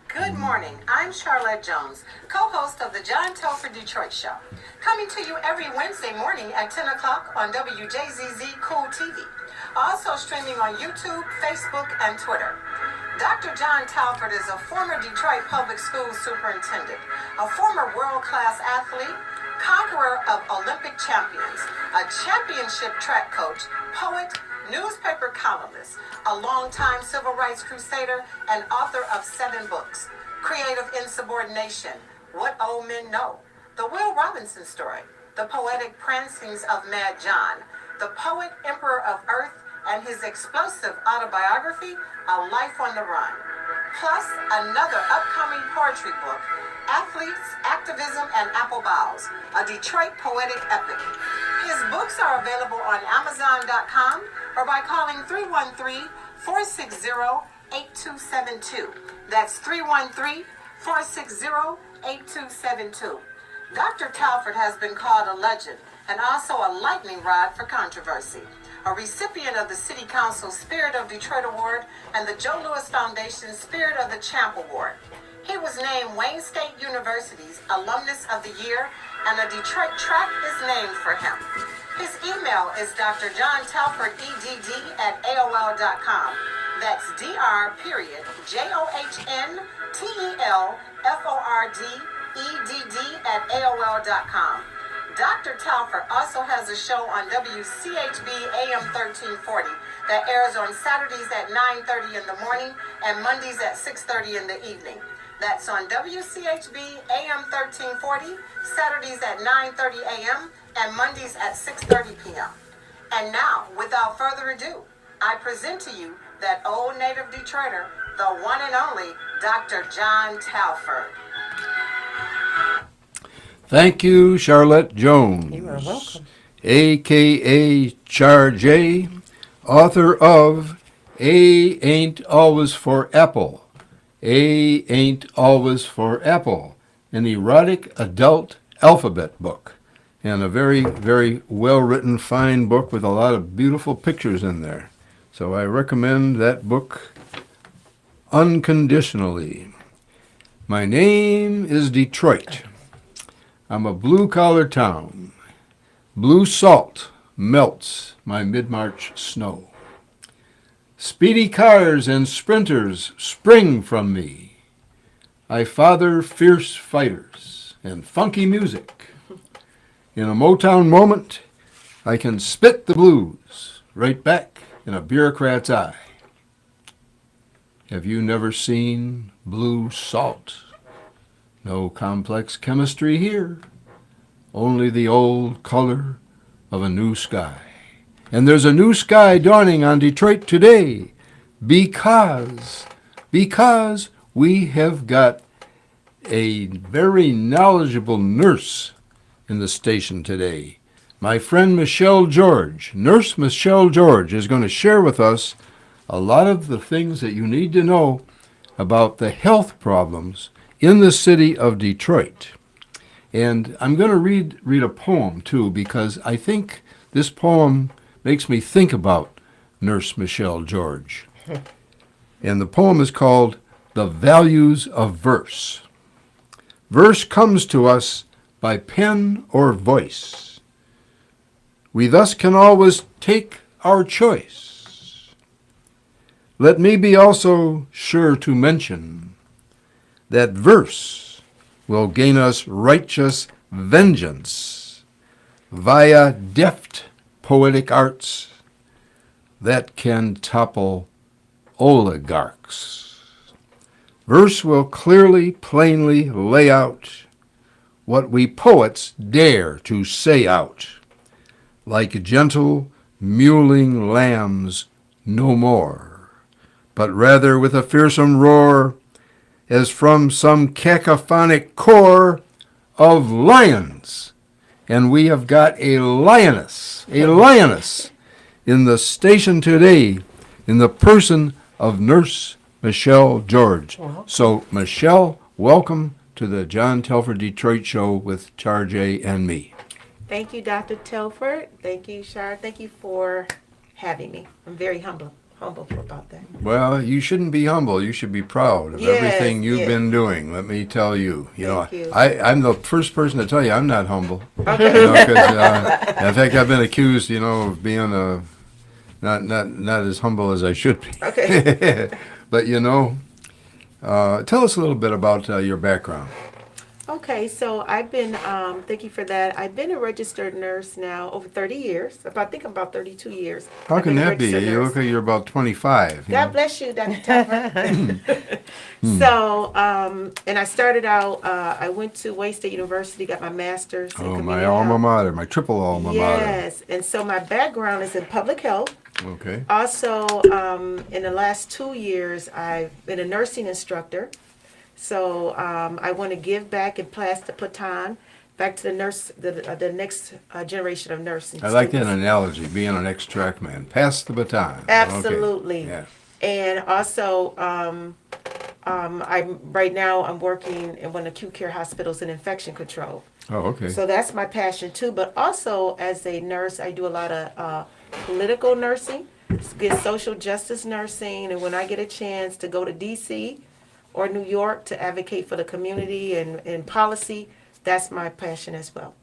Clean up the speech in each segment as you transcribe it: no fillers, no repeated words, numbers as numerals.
Good morning. I'm Charlotte Jones, co-host of the John Telford Detroit Show, coming to you every Wednesday morning at 10 o'clock on WJZZ Cool TV. Also streaming on YouTube, Facebook, and Twitter. Dr. John Telford is a former Detroit Public Schools superintendent, a former world-class athlete, conqueror of Olympic champions, a championship track coach, poet, newspaper columnist, a longtime civil rights crusader, and author of 7 books. Creative Insubordination, What Old Men Know, The Will Robinson Story, The Poetic Prancings of Mad John, The Poet Emperor of Earth, and his explosive autobiography, A Life on the Run. Plus, another upcoming poetry book, Athletes, Activism, and Apple Boughs, a Detroit poetic epic. His books are available on Amazon.com or by calling 313-460-8272. That's 313-460-8272. Dr. Telford has been called a legend and also a lightning rod for controversy, a recipient of the City Council Spirit of Detroit Award and the Joe Louis Foundation Spirit of the Champ Award. He was named Wayne State University's Alumnus of the Year, and a Detroit track is named for him. His email is drjohntelfordedd@aol.com. That's dr.johntelfordedd@aol.com. Dr. Telford also has a show on WCHB AM 1340 that airs on Saturdays at 9:30 in the morning and Mondays at 6:30 in the evening. That's on WCHB AM 1340, Saturdays at 9:30 a.m. and Mondays at 6:30 p.m. And now, without further ado, I present to you that old native Detroiter, the one and only Dr. John Telford. Thank you, Charlotte Jones. You are welcome. A.K.A. Char J., author of A Ain't Always for Apple. A Ain't Always for Apple, an erotic adult alphabet book, and a very, very well-written, fine book with a lot of beautiful pictures in there. So I recommend that book unconditionally. My name is Detroit. I'm a blue-collar town. Blue salt melts my mid-March snow. Speedy cars and sprinters spring from me. I father fierce fighters and funky music. In a Motown moment, I can spit the blues right back in a bureaucrat's eye. Have you never seen blue salt? No complex chemistry here, only the old color of a new sky. And there's a new sky dawning on Detroit today because we have got a very knowledgeable nurse in the station today. My friend Michelle George, Nurse Michelle George, is going to share with us a lot of the things that you need to know about the health problems in the city of Detroit. And I'm going to read a poem, too, because I think this poem makes me think about Nurse Michelle George. And the poem is called The Values of Verse. Verse comes to us by pen or voice. We thus can always take our choice. Let me be also sure to mention that verse will gain us righteous vengeance via deft poetic arts that can topple oligarchs. Verse will clearly, plainly lay out what we poets dare to say out, like gentle, mewling lambs no more, but rather with a fearsome roar, as from some cacophonic core of lions. And we have got a lioness in the station today in the person of Nurse Michelle George. So, Michelle, welcome to the John Telford Detroit Show with Char J and me. Thank you, Dr. Telford. Thank you, Shar. Thank you for having me. I'm very humble. humble about that. Well, you shouldn't be humble. You should be proud of Yes, everything you've yes. been doing. Let me tell you. Thank you. I'm the first person to tell you I'm not humble. Okay. You know, 'cause, in fact, I've been accused, of being not as humble as I should be. Okay. But tell us a little bit about your background. Okay, so I've been, thank you for that. I've been a registered nurse now over 30 years. I think about 32 years. How I've can been a that be? registered You nurse. look like you're about 25. God bless you, Dr. Tupper. So, and I started out, I went to Wayne State University, got my master's in Oh, community my health. alma mater, my triple alma mater. Yes, and so my background is in public health. Okay. Also, in the last 2 years, I've been a nursing instructor. So I want to give back and pass the baton back to the next generation of nursing I like that students. analogy, being an ex-track man. Pass the baton. Absolutely. Okay. Yeah. And also, right now I'm working in one of the acute care hospitals in infection control. Oh, okay. So that's my passion too. But also as a nurse, I do a lot of political nursing, get social justice nursing, and when I get a chance to go to DC or New York to advocate for the community and policy, that's my passion as well.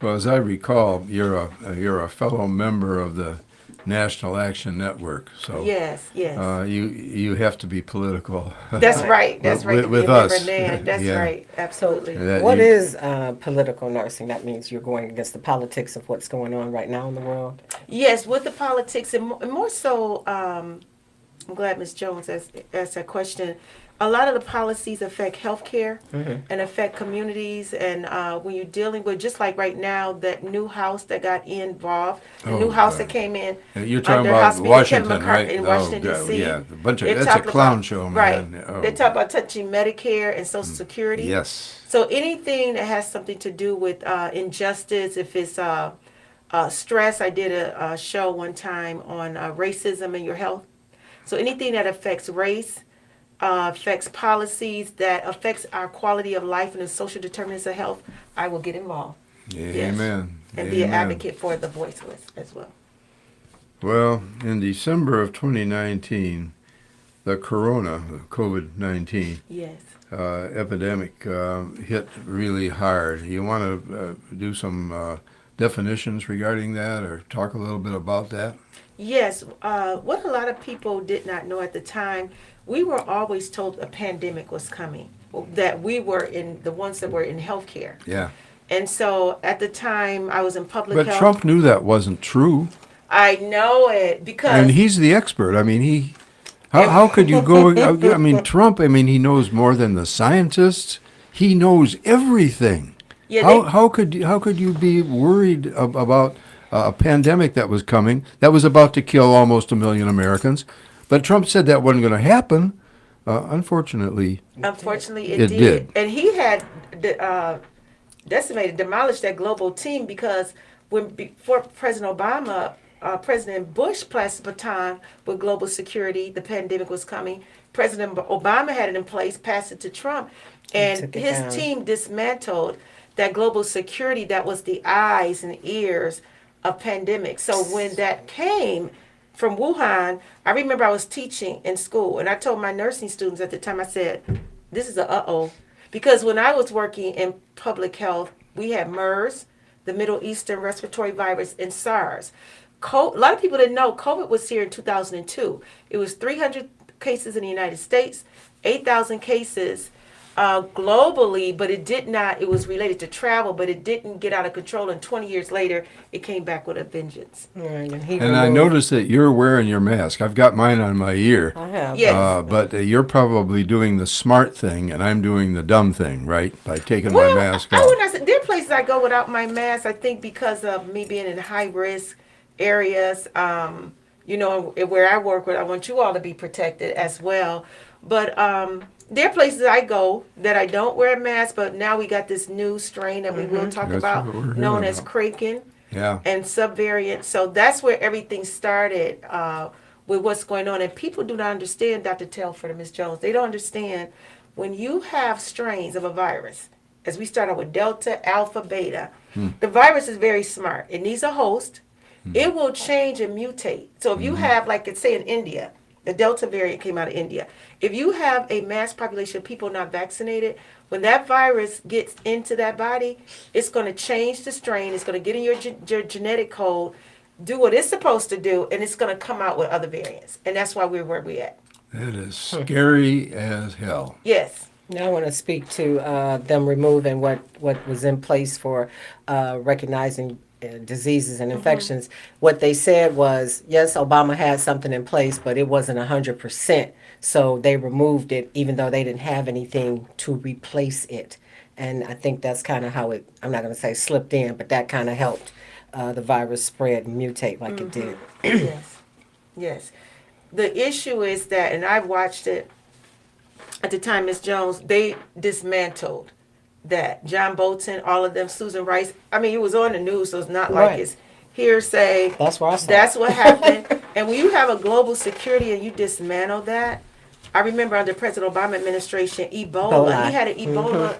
Well, as I recall, you're a fellow member of the National Action Network, so Yes, yes. you have to be political. That's right. That's right. With to be a member us. NAN. That's Yeah. right. Absolutely. That What you- is political nursing? That means you're going against the politics of what's going on right now in the world. Yes, with the politics and more so, I'm glad Ms. Jones asked that question. A lot of the policies affect healthcare and affect communities, and when you're dealing with, just like right now, that new house that got involved, the Oh, new house God. that came in. You're talking under about House Speaker Washington, Kevin McCarthy right? in Washington, God, D.C. yeah, They're that's a talking clown about- show, Right. man. Oh. They talk about touching Medicare and Social Security. Yes. So anything that has something to do with injustice, if it's stress, I did a show one time on racism in your health. So anything that affects race, affects policies, that affects our quality of life and the social determinants of health, I will get involved. Yes. Amen. And be an Amen. advocate for the voiceless as well. Well, in December of 2019, the COVID-19 Yes. epidemic hit really hard. You want to do some definitions regarding that, or talk a little bit about that? Yes. What a lot of people did not know at the time, we were always told a pandemic was coming, that we were the ones that were in healthcare. Yeah. And so at the time I was in public But health. Trump knew that wasn't true. I know it because And he's the expert. I mean, how could you go? I mean, Trump, he knows more than the scientists. He knows everything. yeah, How could you be worried about a pandemic that was coming, that was about to kill almost 1 million Americans? But Trump said that wasn't going to happen. Unfortunately, unfortunately It it did. And he had decimated, demolished that global team because before President Obama, President Bush passed the baton with global security, the pandemic was coming. President Obama had it in place, passed it to Trump, and took it his down. team dismantled that global security that was the eyes and ears of pandemic. So when that came from Wuhan, I remember I was teaching in school, and I told my nursing students at the time, I said, this is a uh-oh. Because when I was working in public health, we had MERS, the Middle Eastern Respiratory Virus, and SARS. A lot of people didn't know COVID was here in 2002. It was 300 cases in the United States, 8,000 cases globally, but it was related to travel, but it didn't get out of control. And 20 years later, it came back with a vengeance. Right, and I noticed that you're wearing your mask. I've got mine on my ear. I have. Yes. But you're probably doing the smart thing, and I'm doing the dumb thing, right? By taking my mask I off. would not say, there are places I go without my mask, I think because of me being in high risk areas, where I work with, I want you all to be protected as well. But there are places I go that I don't wear a mask, but now we got this new strain that we will talk That's about, what we're known hearing as about. Kraken Yeah. and subvariant. So that's where everything started with what's going on. And people do not understand, Dr. Telford and Ms. Jones, they don't understand when you have strains of a virus, as we start out with Delta, Alpha, Beta, the virus is very smart. It needs a host. It will change and mutate. So if you have, like, say in India, The Delta variant came out of India. If you have a mass population of people not vaccinated, when that virus gets into that body, it's going to change the strain. It's going to get in your genetic code, do what it's supposed to do, and it's going to come out with other variants. And that's why we're where we're at. It is scary as hell. Yes. Now I want to speak to them removing what was in place for recognizing diseases and infections. What they said was, yes, Obama had something in place, but it wasn't 100%. So they removed it, even though they didn't have anything to replace it. And I think that's kind of how it, I'm not going to say slipped in, but that kind of helped the virus spread and mutate like it did. Yes. Yes. The issue is that, and I've watched it at the time, Ms. Jones, they dismantled that. John Bolton, all of them, Susan Rice. I mean, it was on the news, so it's not like Right. it's hearsay. That's where I saw That's it. what happened. And when you have a global security and you dismantle that, I remember under President Obama administration, Ebola. He had an Ebola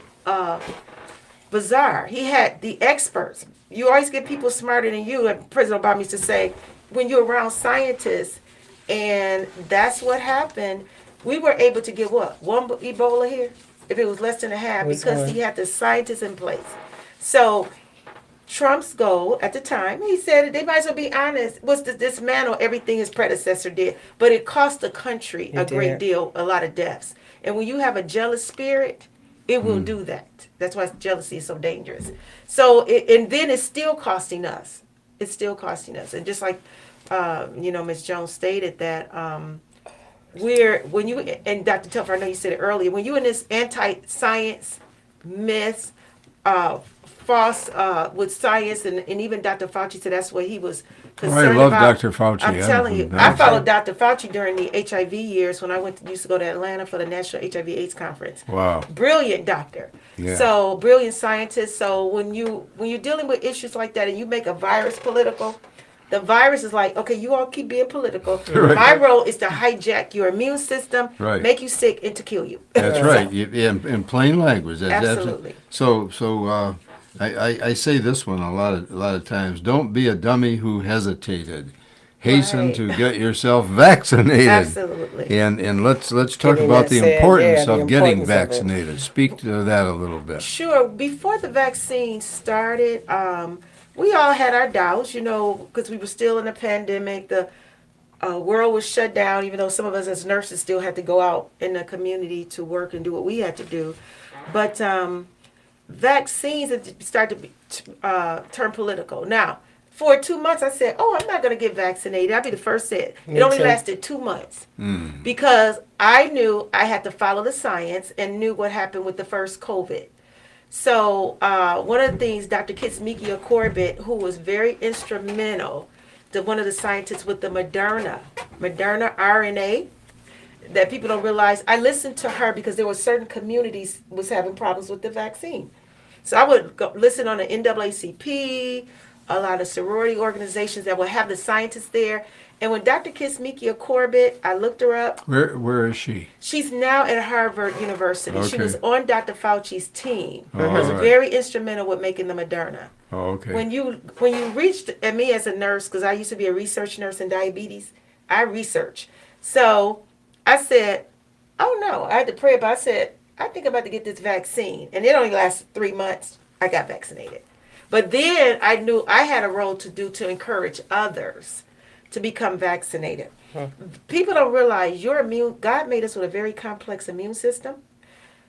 bazaar. He had the experts. You always get people smarter than you. And President Obama used to say, when you're around scientists, and that's what happened. We were able to get what? One Ebola here? If it was less than a half, because he had the scientists in place. So Trump's goal at the time, he said they might as well be honest, was to dismantle everything his predecessor did. But it cost the country a great deal, a lot of deaths. And when you have a jealous spirit, it will do that. That's why jealousy is so dangerous. So, and then it's still costing us. It's still costing us. And just like, Ms. Jones stated that when you, and Dr. Telfer, I know you said it earlier, when you're in this anti-science myths, false with science, and even Dr. Fauci said that's what he was concerned I love about. Dr. Fauci. I'm telling you, I followed Dr. Fauci during the HIV years when I used to go to Atlanta for the National HIV/AIDS Conference. Wow. Brilliant doctor. Yeah. So brilliant scientist. So when you're dealing with issues like that and you make a virus political, the virus is like, okay, you all keep being political. Right. My role is to hijack your immune system, Right. make you sick, and to kill you. That's right. In plain language. That's Absolutely. So I say this one a lot of times. Don't be a dummy who hesitated. Hasten Right. to get yourself vaccinated. Absolutely. And let's talk Getting about that the said, importance yeah, the of getting importance of it. vaccinated. Speak to that a little bit. Sure. Before the vaccine started, we all had our doubts, because we were still in a pandemic. The world was shut down, even though some of us as nurses still had to go out in the community to work and do what we had to do. But vaccines had started to turn political. Now, for 2 months, I said, I'm not going to get vaccinated. I'll be the first said. Me It only too. lasted 2 months because I knew I had to follow the science and knew what happened with the first COVID. So one of the things, Dr. Kitzmikia Corbett, who was very instrumental, one of the scientists with the Moderna RNA, that people don't realize, I listened to her because there were certain communities was having problems with the vaccine. So I would go listen on the NAACP, a lot of sorority organizations that would have the scientists there. And when Dr. Kitzmikia Corbett, I looked her up. Where is she? She's now at Harvard University. She Okay. was on Dr. Fauci's team. Oh, Was all right. very instrumental with making the Moderna. Oh, okay. When you reached at me as a nurse, because I used to be a research nurse in diabetes, I research. So I said, oh no, I had to pray about. I said, I think I'm about to get this vaccine, and it only lasted 3 months. I got vaccinated, but then I knew I had a role to do to encourage others to become vaccinated. People don't realize God made us with a very complex immune system.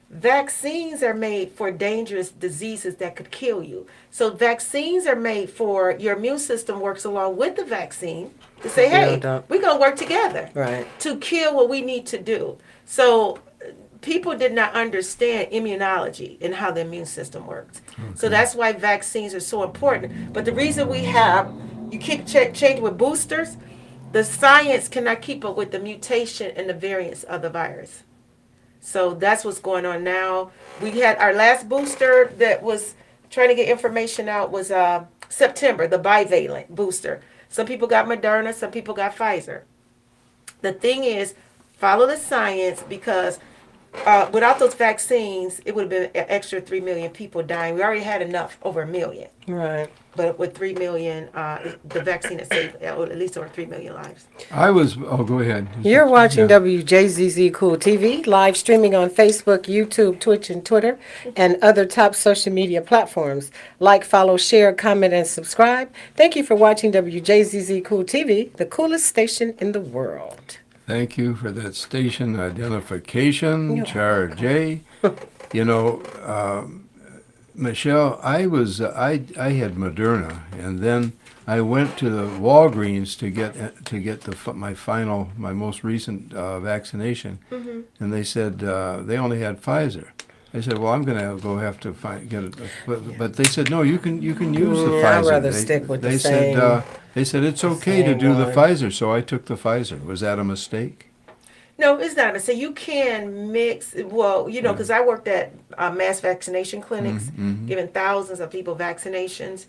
Vaccines are made for dangerous diseases that could kill you. So vaccines are made for your immune system works along with the vaccine to say, hey, we're going to work together to kill what we need to do. So people did not understand immunology and how the immune system works. So that's why vaccines are so important. But the reason you keep changing with boosters, the science cannot keep up with the mutation and the variants of the virus. So that's what's going on now. We had our last booster that was trying to get information out was September, the bivalent booster. Some people got Moderna, some people got Pfizer. The thing is, follow the science because without those vaccines, it would have been an extra 3 million people dying. We already had enough, over a million. Right. But with 3 million, the vaccine has saved at least over 3 million lives. Go ahead. You're watching Yeah. WJZZ Cool TV, live streaming on Facebook, YouTube, Twitch, and Twitter, and other top social media platforms. Like, follow, share, comment, and subscribe. Thank you for watching WJZZ Cool TV, the coolest station in the world. Thank you for that station identification, You're Char J. You know, Michelle, I had Moderna, and then I went to the Walgreens to get my most recent vaccination, and they said they only had Pfizer. I said, well, I'm going to have to get it, but they said no, you can use the Pfizer. I'd rather stick with the same. They said it's okay to same do the one. Pfizer, so I took the Pfizer. Was that a mistake? No, it's not. So you can mix, well, because I worked at mass vaccination clinics, giving thousands of people vaccinations.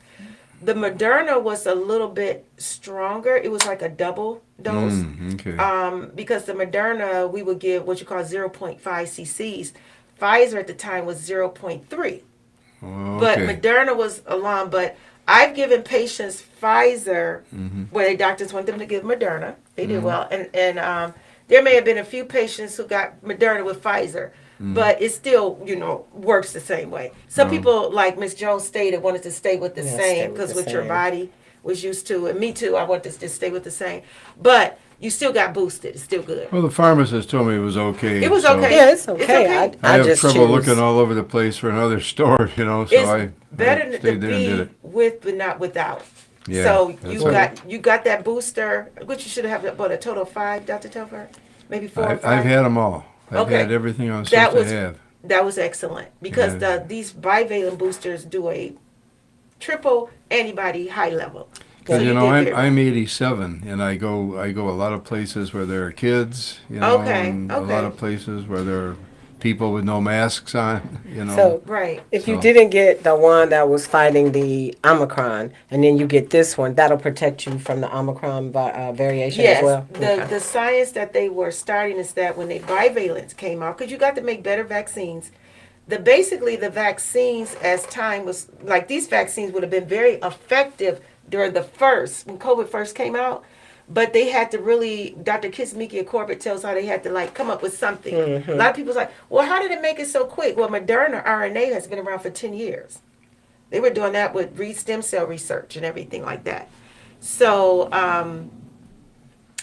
The Moderna was a little bit stronger. It was like a double dose. Okay. Because the Moderna, we would give what you call 0.5 cc's. Pfizer at the time was 0.3. But Okay. Moderna was along. But I've given patients Pfizer where the doctors want them to give Moderna. They did well. And there may have been a few patients who got Moderna with Pfizer. But it still, works the same way. Some people, like Ms. Jones stated, wanted to stay with the Yeah, stay same with because the what your same. body was used to. And me too, I want to just stay with the same. But you still got boosted. It's still good. Well, the pharmacist told me it was okay. It was so okay. Yeah, it's It's okay. okay. I have just trouble choose. looking all over the place for another store, so It's I better to stayed there and did be it. with but not without. Yeah, So that's you right. got that booster, which you should have about a total of 5, Dr. Telfer? Maybe 4 or 5? I've had them all. I've Okay. had everything I was That supposed was to have. that was excellent because Yeah. these bivalent boosters do a triple antibody high level. Because you did I'm very I'm 87 and I go a lot of places where there are kids, Okay, and a okay. lot of places where there are people with no masks on, So right. if you So- didn't get the one that was fighting the Omicron, and then you get this one, that'll protect you from the Omicron variation Yes, as well? the science that they were starting is that when the bivalents came out, because you got to make better vaccines. Basically the vaccines, as time was like these vaccines would have been very effective during when COVID first came out, but they had to really. Dr. Kismikia Corbett tells how they had to come up with something. A lot of people's like, well, how did it make it so quick? Well, Moderna RNA has been around for 10 years. They were doing that with stem cell research and everything like that. So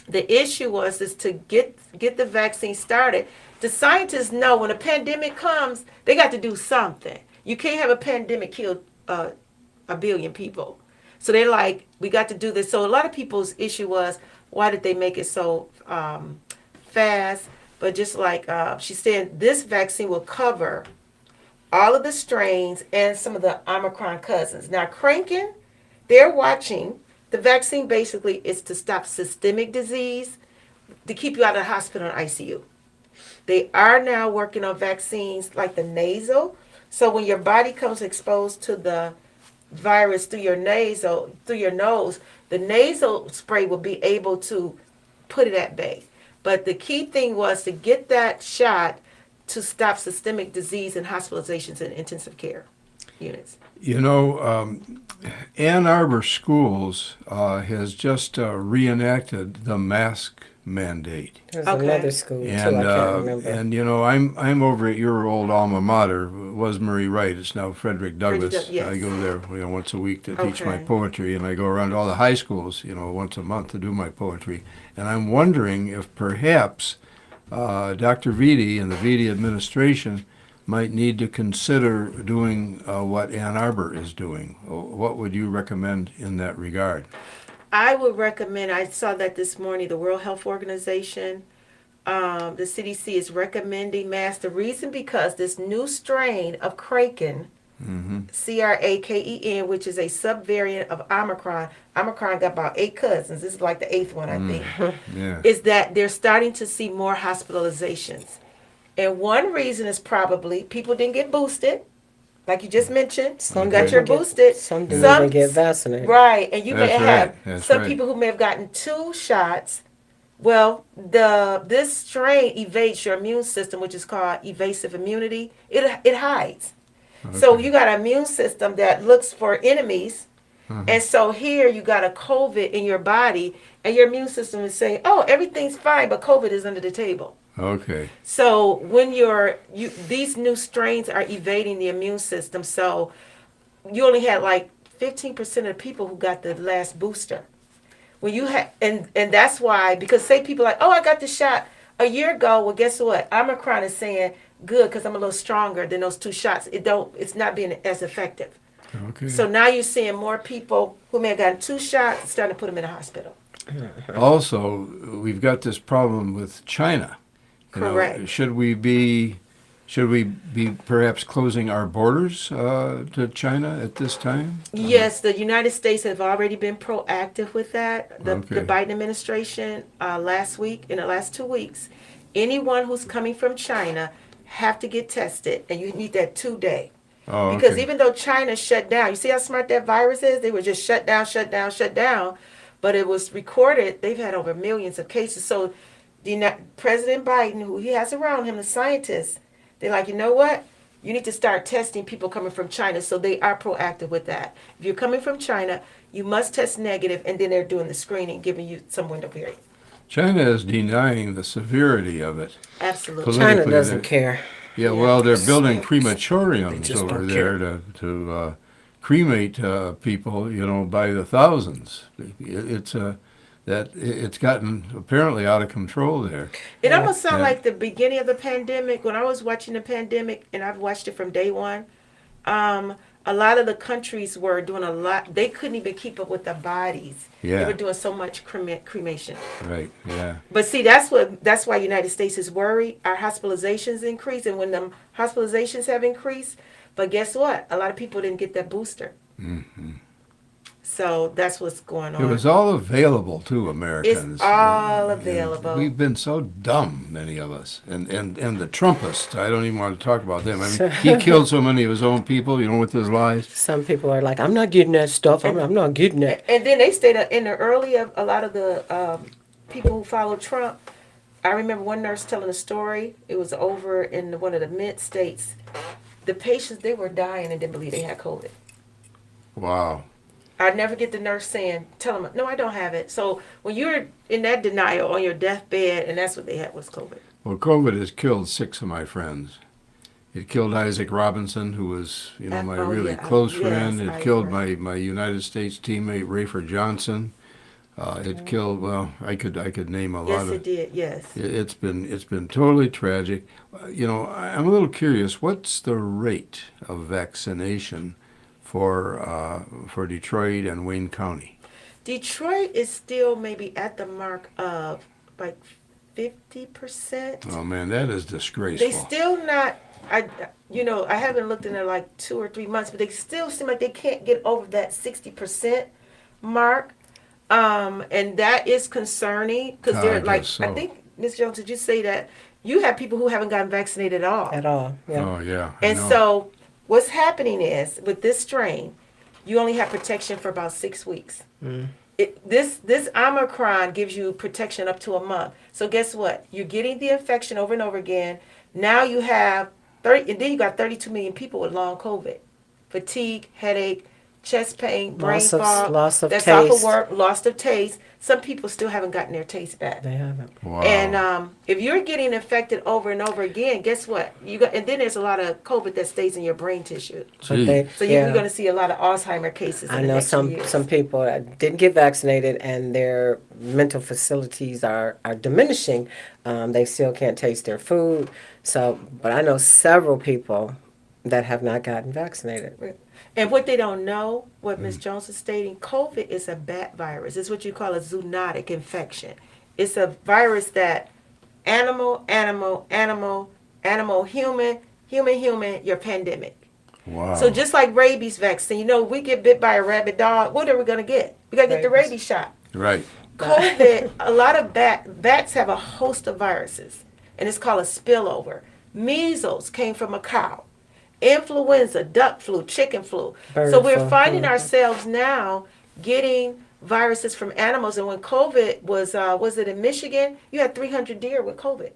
the issue is to get the vaccine started. The scientists know when a pandemic comes, they got to do something. You can't have a pandemic kill a billion people. So they're like, we got to do this. So a lot of people's issue was, why did they make it so fast? But just like she said, this vaccine will cover all of the strains and some of the Omicron cousins. Now, cranking, they're watching. The vaccine basically is to stop systemic disease, to keep you out of the hospital and ICU. They are now working on vaccines like the nasal. So when your body comes exposed to the virus through your nose, the nasal spray will be able to put it at bay. But the key thing was to get that shot to stop systemic disease and hospitalizations in intensive care units. Ann Arbor Schools has just reenacted the mask mandate. There's Okay. another school too. And I can't remember. I'm over at your old alma mater, was Murray Wright. It's now Frederick Douglass. Yes. I go there once a week to teach my Okay. poetry, and I go around to all the high schools once a month to do my poetry. And I'm wondering if perhaps Dr. Vitti and the Vitti administration might need to consider doing what Ann Arbor is doing. What would you recommend in that regard? I would recommend, I saw that this morning, the World Health Organization, the CDC is recommending masks. The reason because this new strain of Kraken, Craken, which is a subvariant of Omicron got about 8 cousins. This is like the 8th one, I think. Yeah. Is that they're starting to see more hospitalizations. And one reason is probably people didn't get boosted. Like you just mentioned, Some you got didn't your get- boosted. some didn't even get vaccinated. Right, and you may That's have right, that's some right. people who may have gotten 2 shots Well, this strain evades your immune system, which is called evasive immunity. It hides. So Okay. you got an immune system that looks for enemies, Uh-huh. and so here you got a COVID in your body, and your immune system is saying, "Oh, everything's fine," but COVID is under the table. Okay. So when these new strains are evading the immune system, so you only had like 15% of the people who got the last booster. When you had, and that's why, because say people like, "Oh, I got the shot a year ago." Well, guess what? Omicron is saying, "Good, because I'm a little stronger than those two shots." It's not being as effective. Okay. So now you're seeing more people who may have gotten two shots starting to put them in the hospital. Also, we've got this problem with China. You know, Correct. should we be perhaps closing our borders to China at this time? Yes, the United States have already been proactive with that. The Okay. Biden administration last week, in the last 2 weeks, anyone who's coming from China have to get tested, and you need that 2 day. Oh, Because okay. even though China shut down, you see how smart that virus is? They were just shut down, shut down, shut down. But it was recorded, they've had over millions of cases. So President Biden, who he has around him, the scientists, they're like, you know what? You need to start testing people coming from China. So they are proactive with that. If you're coming from China, you must test negative, and then they're doing the screening, giving you some window period. China is denying the severity of it. Absolutely. China Politically, doesn't they- care. Yeah, well, they're building They crematoriums just over don't there to cremate people, by the thousands. It's gotten apparently out of control there. It almost sounds Yeah. like the beginning of the pandemic. When I was watching the pandemic, and I've watched it from day one, a lot of the countries were doing a lot. They couldn't even keep up with the bodies. Yeah. They were doing so much cremation. Right. Yeah. But see, that's why United States is worried. Our hospitalizations increase, and when them hospitalizations have increased, but guess what? A lot of people didn't get that booster. Hmm. So that's what's going on. It was all available to Americans. It's all And available. we've been so dumb, many of us, and the Trumpists. I don't even want to talk about them. I mean, he killed so many of his own people, with his lies. Some people are like, I'm not getting that stuff. I'm not getting that. And then they stayed in the early of a lot of the people who followed Trump. I remember one nurse telling a story. It was over in one of the mid states. The patients, they were dying and didn't believe they had COVID. Wow. I'd never get the nurse saying, tell them, no, I don't have it. So when you're in that denial on your deathbed, and that's what they had was COVID. Well, COVID has killed 6 of my friends. It killed Isaac Robinson, who was, my Oh, really yeah. close Yes, friend. It Isaac, killed right. my United States teammate Rafer Johnson. It killed. Well, I could name a lot Yes, of. it did. Yes. It's been totally tragic. I'm a little curious. What's the rate of vaccination for Detroit and Wayne County? Detroit is still maybe at the mark of like 50%. Oh man, that is disgraceful. They still not. I haven't looked in there like 2 or 3 months, but they still seem like they can't get over that 60% mark, and that is concerning because I they're guess like. so. I think Ms. Jones, did you say that you have people who haven't gotten vaccinated at all? At all. Yeah. Oh yeah. I And know. so what's happening is with this strain, you only have protection for about 6 weeks. This Omicron gives you protection up to a month. So guess what? You're getting the infection over and over again. Now you have 30, and then you got 32 million people with long COVID, fatigue, headache, chest pain, brain fog. Loss of that's off of taste. work, loss of taste. Some people still haven't gotten their taste back. They haven't. Wow. And if you're getting infected over and over again, guess what? And then there's a lot of COVID that stays in your brain tissue. But Gee. they, So yeah. you're going to see a lot of Alzheimer cases. In I the know next few years. some people that didn't get vaccinated and their mental facilities are diminishing. They still can't taste their food. So, but I know several people that have not gotten vaccinated. And what they don't know, what Ms. Jones is stating, COVID is a bat virus. It's what you call a zoonotic infection. It's a virus that animal, human, your pandemic. Wow. So just like rabies vaccine, we get bit by a rabid dog. What are we going to get? We got to get the Rabies. rabies shot. Right. COVID, a lot of bats have a host of viruses, and it's called a spillover. Measles came from a cow. Influenza, duck flu, chicken flu. Bird So we're flu. finding Mhm. ourselves now getting viruses from animals. And when COVID was it in Michigan? You had 300 deer with COVID.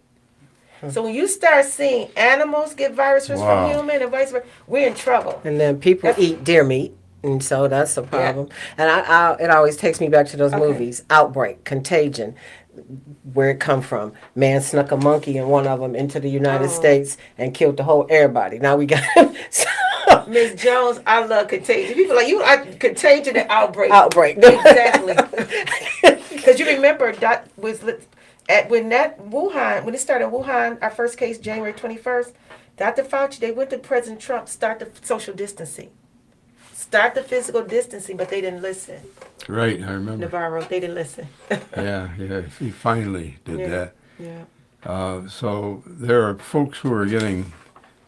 So when you start seeing animals get viruses Wow. from human and vice versa, we're in trouble. And then people eat deer meat, and so that's a problem. And it always takes me back to those movies, Outbreak, Contagion, where it come from. Man snuck a monkey and one of them into the United States and killed the whole everybody. Now we got Miss Jones, I love Contagion. People like you like Contagion and Outbreak. Outbreak. Exactly. Because you remember that was when it started in Wuhan, our first case January 21st, Dr. Fauci, they went to President Trump, start the social distancing. Start the physical distancing, but they didn't listen. Right, I remember. Navarro, they didn't listen. Yeah, he finally did that. Yeah. So there are folks who are getting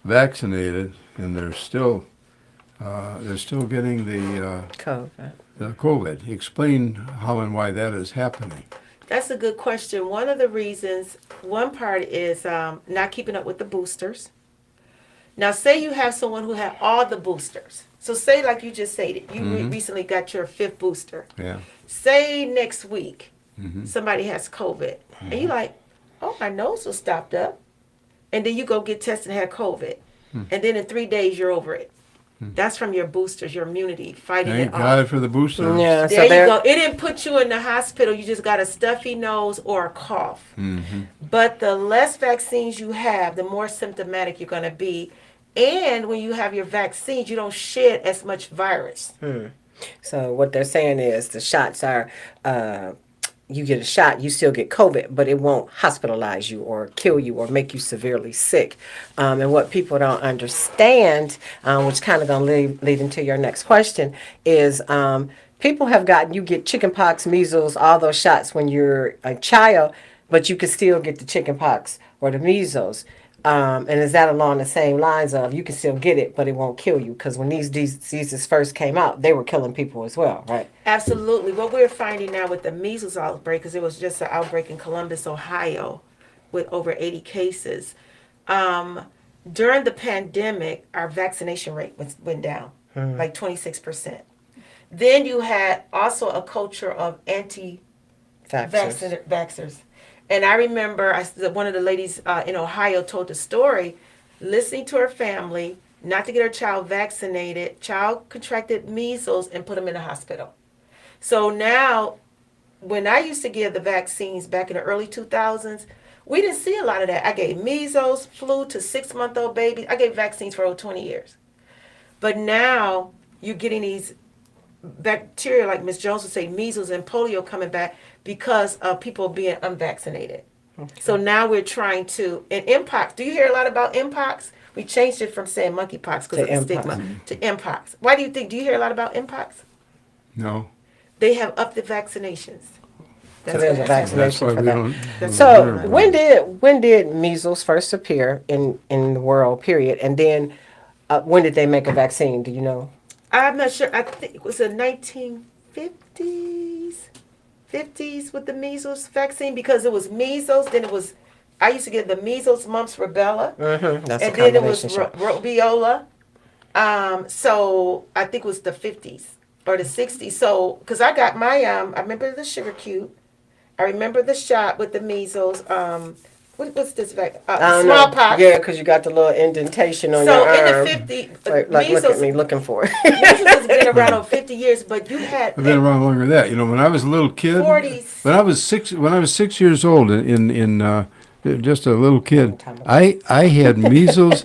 vaccinated, and they're still getting the COVID. Explain how and why that is happening. That's a good question. One of the reasons, one part is not keeping up with the boosters. Now, say you have someone who had all the boosters. So say, like you just said, you recently got your 5th booster. Yeah. Say next week somebody has COVID. And you're like, oh, my nose was stopped up. And then you go get tested and have COVID. And then in 3 days, you're over it. That's from your boosters, your immunity, fighting Thank it off. God for the booster. Yeah, There you go. It didn't put you in the hospital. You just got a stuffy nose or a cough. But the less vaccines you have, the more symptomatic you're going to be. And when you have your vaccines, you don't shed as much virus. So what they're saying is the shots are, you get a shot, you still get COVID, but it won't hospitalize you or kill you or make you severely sick. And what people don't understand, which kind of going to lead into your next question, is people have gotten, you get chickenpox, measles, all those shots when you're a child, but you can still get the chickenpox or the measles. And is that along the same lines of you can still get it, but it won't kill you? Because when these diseases first came out, they were killing people as well, right? Absolutely. What we're finding now with the measles outbreak, because it was just an outbreak in Columbus, Ohio, with over 80 cases. During the pandemic, our vaccination rate went down, like 26%. Then you had also a culture of anti-vaxxers. And I remember one of the ladies in Ohio told the story, listening to her family, not to get her child vaccinated. Child contracted measles and put them in the hospital. So now, when I used to give the vaccines back in the early 2000s, we didn't see a lot of that. I gave measles, flu to 6-month-old babies. I gave vaccines for over 20 years. But now, you're getting these bacteria, like Ms. Jones would say, measles and polio coming back because of people being unvaccinated. Okay. So now we're trying to, and Mpox, do you hear a lot about Mpox? We changed it from saying monkeypox because of the stigma to Mpox. Why do you think, do you hear a lot about Mpox? No. They have upped the vaccinations. So there's a vaccination for that. So when did measles first appear in the world, period? And then when did they make a vaccine? Do you know? I'm not sure. I think it was the 1950s with the measles vaccine, because it was measles, then it was, I used to get the measles, mumps, rubella, That's and then it was robeola. So I think it was the 50s or the 60s. So, because I got my, I remember the sugar cube. I remember the shot with the measles. What's this vaccine? Smallpox. Yeah, because you got the little indentation on your arm. So in the 50s, like measles, look at me looking for it. measles has been around over 50 years, but you had. I've been around longer than that. You know, when I was a little kid, 40s. when I was 6 years old, in just a little kid, I had measles.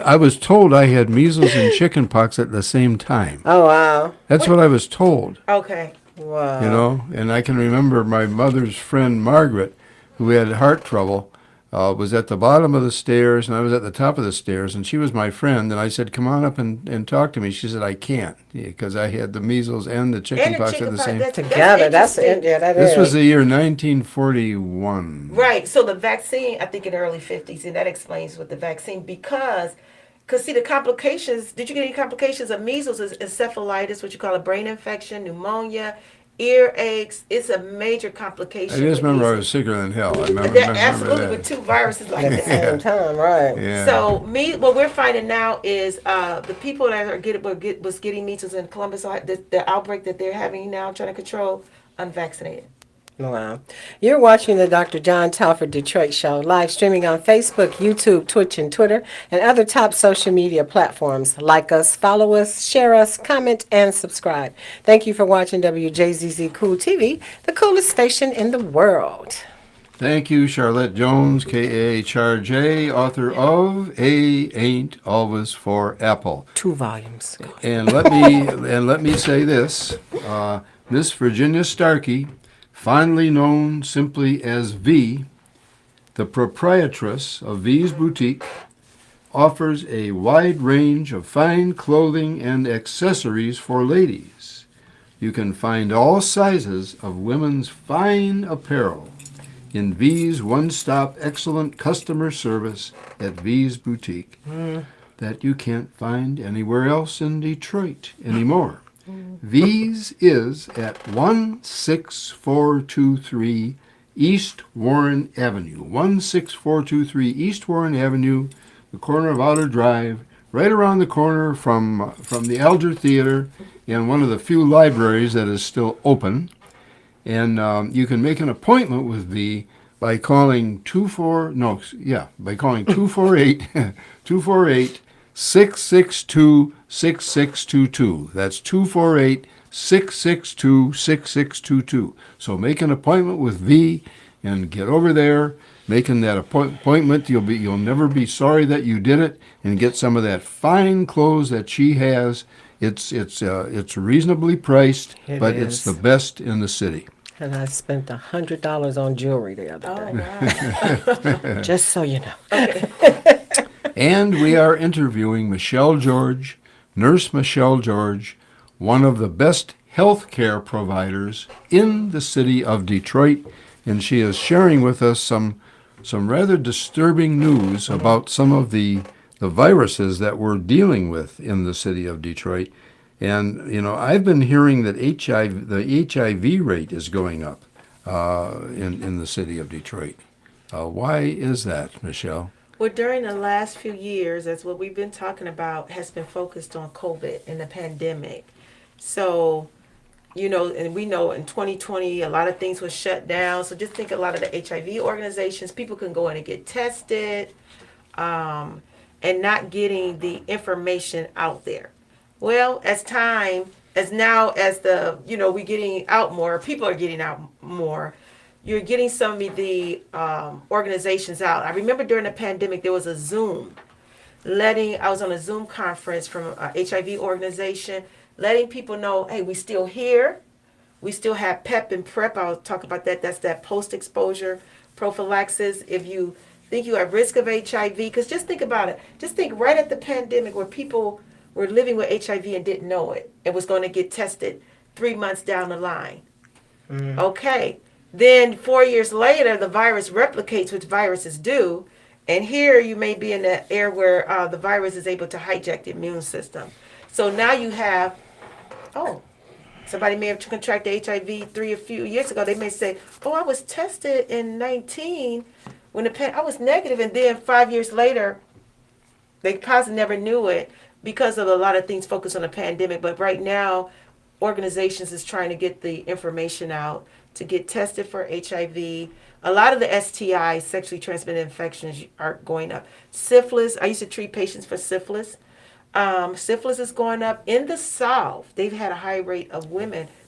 I was told I had measles and chickenpox at the same time. Oh wow. That's what I was told. Okay. Wow. You know, and I can remember my mother's friend Margaret, who had heart trouble, was at the bottom of the stairs, and I was at the top of the stairs, and she was my friend, and I said, come on up and talk to me. She said, I can't, because I had the measles and the chickenpox at the same time. Together, that This is. was the year 1941. Right, so the vaccine, I think in the early 50s, and that explains with the vaccine, because see, the complications, did you get any complications of measles? Is encephalitis, what you call a brain infection, pneumonia, earaches. It's a major I complication. just with remember I these. was sicker than hell. I remember, That remember absolutely that. with two viruses like At the that. same time, right? Yeah. So what we're finding now is the people that are was getting measles in Columbus, the outbreak that they're having now, trying to control, unvaccinated. Wow. You're watching the Dr. John Telford Detroit Show, live streaming on Facebook, YouTube, Twitch, and Twitter, and other top social media platforms. Like us, follow us, share us, comment, and subscribe. Thank you for watching WJZZ Cool TV, the coolest station in the world. Thank you, Charlotte Jones, K-A-H-R J, author of A Ain't Always for Apple. 2 volumes. And let me say this: Miss Virginia Starkey, fondly known simply as V, the proprietress of V's Boutique, offers a wide range of fine clothing and accessories for ladies. You can find all sizes of women's fine apparel in V's one-stop excellent customer service at V's Boutique that you can't find anywhere else in Detroit anymore. V's is at 16423 East Warren Avenue. 16423 East Warren Avenue, the corner of Outer Drive, right around the corner from the Alger Theater and one of the few libraries that is still open. And you can make an appointment with V by calling 248 662 6622. That's 248 662 6622. So make an appointment with V and get over there. Making that appointment, you'll never be sorry that you did it, and get some of that fine clothes that she has. It's reasonably priced, but it's the best in the city. And I spent $100 on jewelry the other Oh day. wow! Just so you know. And we are interviewing Michelle George, Nurse Michelle George, one of the best health care providers in the city of Detroit, and she is sharing with us some rather disturbing news about some of the viruses that we're dealing with in the city of Detroit. And, you know, I've been hearing that the HIV rate is going up in the city of Detroit. Why is that, Michelle? Well, during the last few years, that's what we've been talking about, has been focused on COVID and the pandemic. So, you know, and we know in 2020, a lot of things were shut down. So just think a lot of the HIV organizations, people can go in and get tested, and not getting the information out there. Well, we're getting out more, people are getting out more. You're getting some of the organizations out. I remember during the pandemic, there was a Zoom I was on a Zoom conference from a HIV organization, letting people know, hey, we still here. We still have PEP and PrEP. I'll talk about that. That's that post-exposure prophylaxis. If you think you're at risk of HIV, because just think about it. Just think right at the pandemic where people were living with HIV and didn't know it. It was going to get tested 3 months down the line. Okay. Then 4 years later, the virus replicates, which viruses do. And here you may be in the air where the virus is able to hijack the immune system. So now you have, somebody may have contracted HIV a few years ago. They may say, I was tested in 19 when I was negative, and then 5 years later, they possibly never knew it because of a lot of things focused on the pandemic. But right now, organizations is trying to get the information out to get tested for HIV. A lot of the STIs, sexually transmitted infections, are going up. Syphilis, I used to treat patients for syphilis. Syphilis is going up. In the South, they've had a high rate of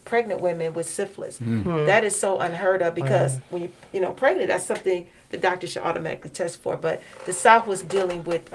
pregnant women with syphilis. That is so unheard of because when you're pregnant, that's something the doctor should automatically test for. But the South was dealing with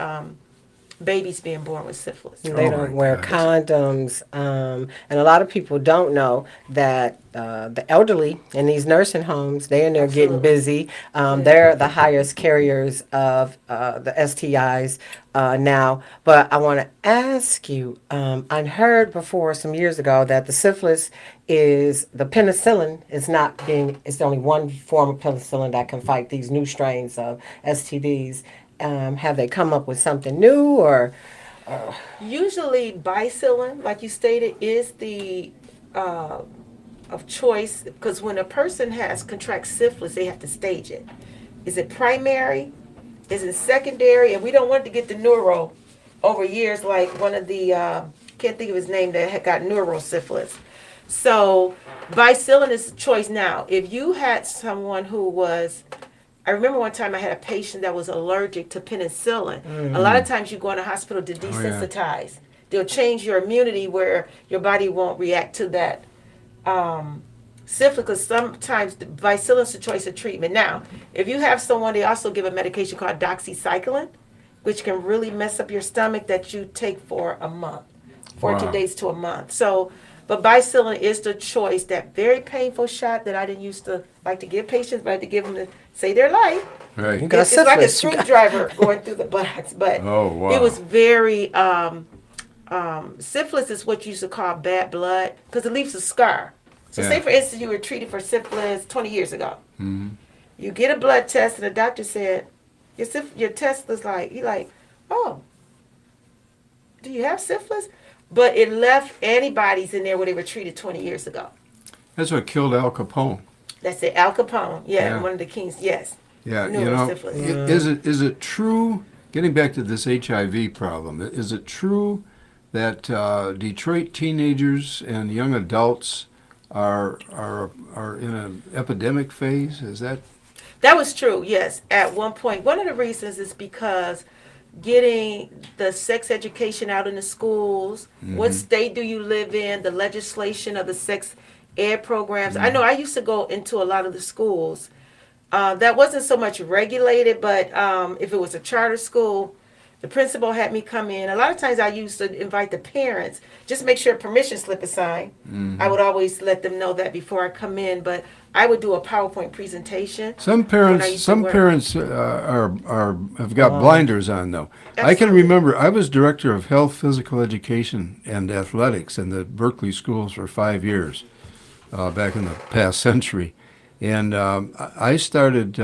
babies being born with syphilis. They don't wear condoms. And a lot of people don't know that the elderly in these nursing homes, they're in there getting busy. They're the highest carriers of the STIs now. But I want to ask you, I heard before some years ago that the syphilis is, the penicillin is it's only one form of penicillin that can fight these new strains of STDs. Have they come up with something new or? Usually bicillin, like you stated, is the of choice, because when a person has contract syphilis, they have to stage it. Is it primary? Is it secondary? And we don't want to get the neuro over years, like one of the can't think of his name that had got neurosyphilis. So Vicillin is a choice now. If you had someone who was, I remember one time I had a patient that was allergic to penicillin. A lot of times you go in a hospital to desensitize. They'll change your immunity where your body won't react to that syphilis, because sometimes the Vicillin is a choice of treatment. Now, if you have someone, they also give a medication called doxycycline, which can really mess up your stomach, that you take for a month, 14 Wow. days to a month. So, but Vicillin is the choice, that very painful shot that I didn't used to like to give patients, but I had to give them to save their life. Right. got It's like a syphilis, you got- screwdriver going through the buttocks, but Oh, wow. it was very, syphilis is what you used to call bad blood, because it leaves a scar. So Yeah. say for instance you were treated for syphilis 20 years ago. You get a blood test and the doctor said, your test was like, oh, do you have syphilis? But it left antibodies in there where they were treated 20 years ago. That's what killed Al Capone. That's it, Al Capone. Yeah, Yeah. one of the kings, yes. Yeah, you know, Neurosyphilis. is it true, getting back to this HIV problem, is it true that Detroit teenagers and young adults are in an epidemic phase? Is that? That was true, yes. At one point, one of the reasons is because getting the sex education out in the schools, what state do you live in, the legislation of the sex ed programs. I know I used to go into a lot of the schools. That wasn't so much regulated, but if it was a charter school, the principal had me come in. A lot of times I used to invite the parents, just make sure a permission slip is signed. I would always let them know that before I come in, but I would do a PowerPoint presentation. Some when I parents, used to work. have got blinders on though. I can Absolutely. remember I was director of health, physical education, and athletics in the Berkeley schools for 5 years back in the past century, and I started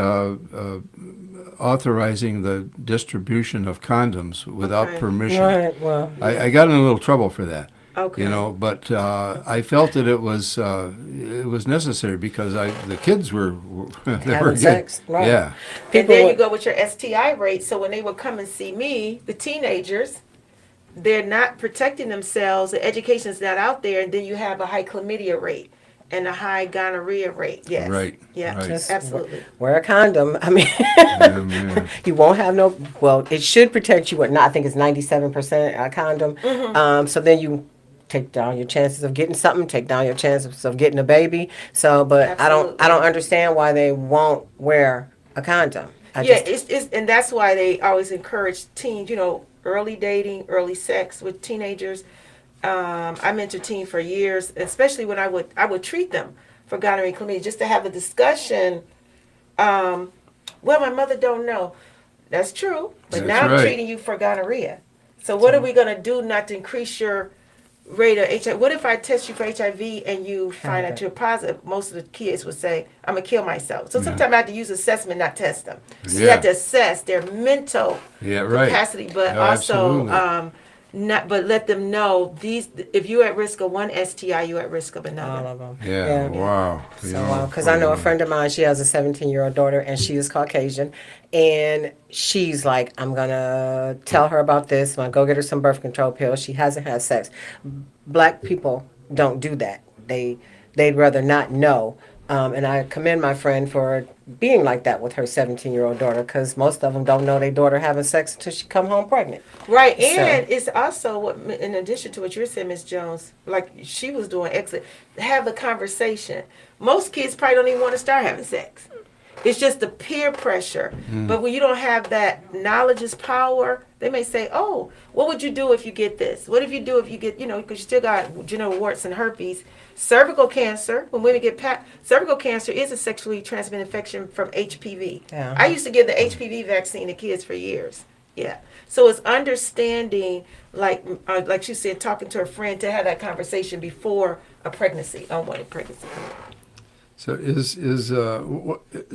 authorizing the distribution of condoms without Okay. permission. Right. Well, I got in a little trouble for that. Okay. You know, but I felt that it was necessary because the kids were they were Having sex, right. Yeah, And people then you would- go with your STI rate. So when they would come and see me, the teenagers, they're not protecting themselves. The education's not out there, and then you have a high chlamydia rate and a high gonorrhea rate. Yes. Right, Yeah. right. Just Absolutely. wear a condom. I mean, Yeah, man. you won't have no. Well, it should protect you. What? Not, I think it's 97% a condom. So then you take down your chances of getting something. Take down your chances of getting a baby. So, but I don't Absolutely. understand why they won't wear a condom. Yeah, it's and that's why they always encourage teens, early dating, early sex with teenagers. I mentored teens for years, especially when I would treat them for gonorrhea and chlamydia, just to have a discussion. Well, my mother don't know. That's true, but That's now I'm right. treating you for gonorrhea. So what are we gonna do not to increase your rate of HIV? What if I test you for HIV and you find out you're positive? Most of the kids would say, I'm gonna kill myself. So sometimes I have to use assessment, not test them. So you Yeah. have to assess their mental Yeah, right. capacity, but Oh, also absolutely. but let them know if you're at risk of one STI, you're at risk of all another. of them. Yeah, wow. You So, know, because I know a friend of mine, she has a 17-year-old daughter, and she is Caucasian, and she's like, I'm gonna tell her about this. I'm gonna go get her some birth control pills. She hasn't had sex. Black people don't do that. They'd rather not know. And I commend my friend for being like that with her 17-year-old daughter, because most of them don't know their daughter having sex until she come home pregnant. Right, So- and it's also what, in addition to what you're saying, Ms. Jones, like she was doing excellent. Have the conversation. Most kids probably don't even want to start having sex. It's just the peer pressure. But when you don't have that knowledge is power, they may say, "Oh, what would you do if you get this? What if you do if you get, because you still got genital warts and herpes, cervical cancer. When women get cervical cancer is a sexually transmitted infection from HPV. Yeah. I used to give the HPV vaccine to kids for years. Yeah. So it's understanding, like you said, talking to a friend to have that conversation before a pregnancy, unwanted pregnancy. So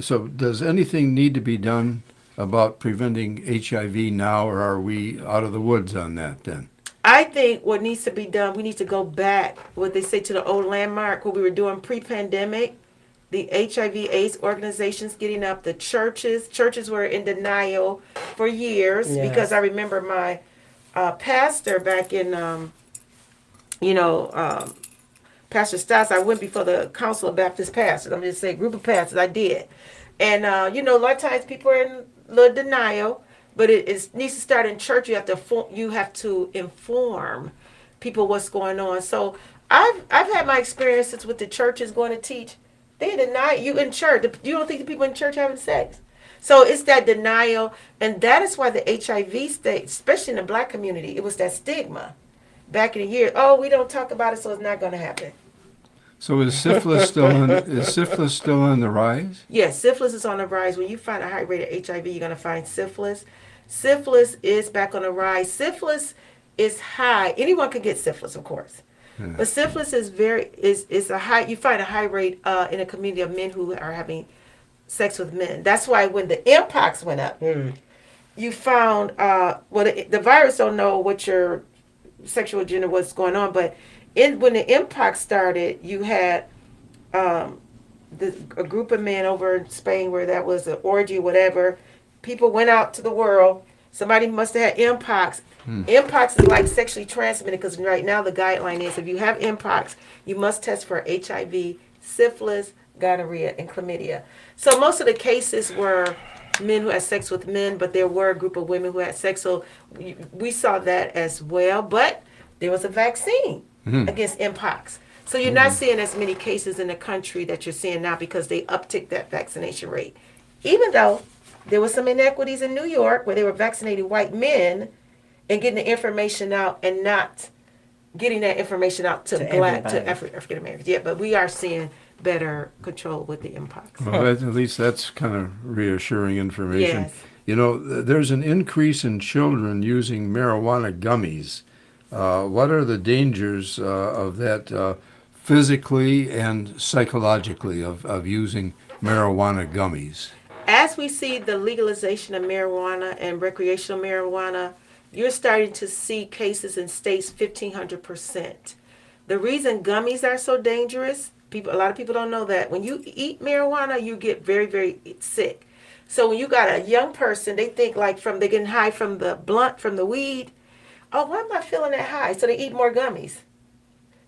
so does anything need to be done about preventing HIV now, or are we out of the woods on that then? I think what needs to be done, we need to go back, what they say, to the old landmark, what we were doing pre-pandemic. The HIV/AIDS organizations getting up, the churches were in denial for years Yes. because I remember my pastor back in, Pastor Stas, I went before the Council of Baptist Pastors. I'm just saying, group of pastors, I did. And, a lot of times people are in a little denial, but it needs to start in church. You have to inform people what's going on. So I've had my experiences with the churches going to teach. They deny you in church. You don't think the people in church having sex? So it's that denial, and that is why the HIV state, especially in the black community, it was that stigma back in the year. Oh, we don't talk about it, so it's not going to happen. So is syphilis still in the rise? Yes, syphilis is on the rise. When you find a high rate of HIV, you're going to find syphilis. Syphilis is back on the rise. Syphilis is high. Anyone can get syphilis, of course. But syphilis is a high. You find a high rate in a community of men who are having sex with men. That's why when the mpox went up, you found the virus don't know what your sexual gender was going on, but when the mpox started, you had a group of men over in Spain where that was an orgy, whatever. People went out to the world. Somebody must have had mpox. Mpox is like sexually transmitted because right now the guideline is if you have mpox, you must test for HIV, syphilis, gonorrhea, and chlamydia. So most of the cases were men who had sex with men, but there were a group of women who had sex. So we saw that as well. But there was a vaccine against mpox. So you're not seeing as many cases in the country that you're seeing now because they upticked that vaccination rate. Even though there was some inequities in New York where they were vaccinating white men and getting the information out and not getting that information out to African Americans. Yeah, but we are seeing better control with the mpox. Well, at least that's kind of reassuring information. Yes. There's an increase in children using marijuana gummies. What are the dangers of that physically and psychologically of using marijuana gummies? As we see the legalization of marijuana and recreational marijuana, you're starting to see cases in states 1,500%. The reason gummies are so dangerous, a lot of people don't know that. When you eat marijuana, you get very, very sick. So when you got a young person, they think like they're getting high from the blunt, from the weed. Oh, why am I feeling that high? So they eat more gummies.